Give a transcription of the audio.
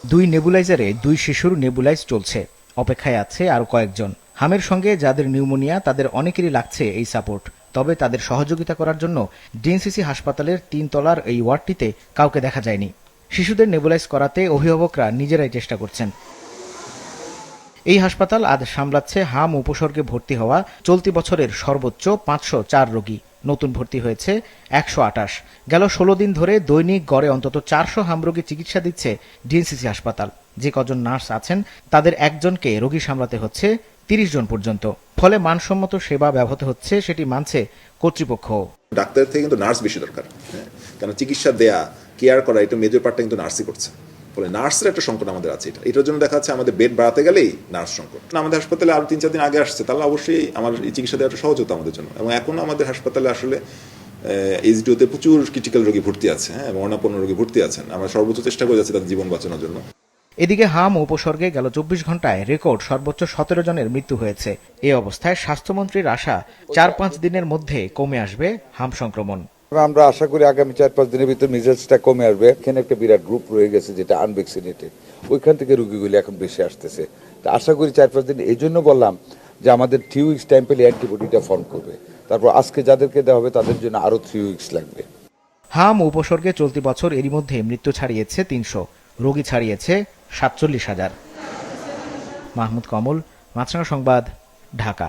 2 নেবুলাইজারে 2 শিশুর নেবুলাইজ চলছে, অপেক্ষায় আছে আরও কয়েকজন। হামের সঙ্গে যাদের নিউমোনিয়া তাদের অনেকেরই লাগছে এই সাপোর্ট। তবে তাদের সহযোগিতা করার জন্য ডিএনসিসি হাসপাতালের 3 তলার এই ওয়ার্ডটিতে কাউকে দেখা যায়নি। শিশুদের নেবুলাইজ করাতে অভিভাবকরা নিজেরাই চেষ্টা করছেন। এই হাসপাতাল আজ সামলাচ্ছে হাম উপসর্গে ভর্তি হওয়া চলতি বছরের সর্বোচ্চ 504 রোগী। নতুন ভর্তি হয়েছে 128। গেল 16 দিন ধরে দৈনিক গড়ে অন্তত 400 হাম রোগী চিকিৎসা দিচ্ছে ডিএনসিসি হাসপাতাল। যে কজন নার্স আছেন তাদের একজনকে রোগী সামলাতে হচ্ছে 30 জন পর্যন্ত। ফলে মানসম্মত সেবা ব্যাহত হচ্ছে, সেটি মানছে কর্তৃপক্ষ। ডাক্তার থেকে কিন্তু নার্স বেশি দরকার, কারণ চিকিৎসা দেয়া, কেয়ার করা, এটা মেজর পার্টটা কিন্তু নার্সই করছে। ফলে নার্সের একটা সংকট আমাদের আছে। এটার জন্য দেখা যাচ্ছে আমাদের বেড বাড়াতে গেলেই নার্স সংকট। আমাদের হাসপাতালে আরো 3-4 দিন আগে আসছে, তাহলে অবশ্যই আমার এই চিকিৎসা দেওয়াটা সহজ হতো আমাদের জন্য। এবং এখন আমাদের হাসপাতালে আসলে এইচডিওতে প্রচুর ক্রিটিক্যাল রোগী ভর্তি আছে, এবং অনাপন্ন রোগী ভর্তি আছেন। আমরা সর্বোচ্চ চেষ্টা করে যাচ্ছি তাদের জীবন বাঁচানোর জন্য। এদিকে হাম উপসর্গে গেল 24 ঘন্টায় রেকর্ড সর্বোচ্চ 17 জনের মৃত্যু হয়েছে। এ অবস্থায় স্বাস্থ্যমন্ত্রীর আশা 4-5 দিনের মধ্যে কমে আসবে হাম সংক্রমণ। আমরা আশা করি আগামী 4-5 দিনের ভিতর মেজাজটা কমে আসবে। এখানে একটা বিরাট গ্রুপ রয়ে গেছে যেটা আনভ্যাকসিনেটেড, ওইখান থেকে রোগীগুলি এখন বেশি আসতেছে। আশা করি 4-5 দিন। এই জন্য বললাম যে আমাদের 3 উইকস টাইম পেলে অ্যান্টিবডিটা ফর্ম করবে। তারপর আজকে যাদেরকে দেওয়া হবে তাদের জন্য আরো 3 উইকস লাগবে। হাম উপসর্গে চলতি বছর এরই মধ্যে মৃত্যু ছাড়িয়েছে 300, রোগী ছাড়িয়েছে 47,000। মাহমুদ কমল, মাছরাঙা সংবাদ, ঢাকা।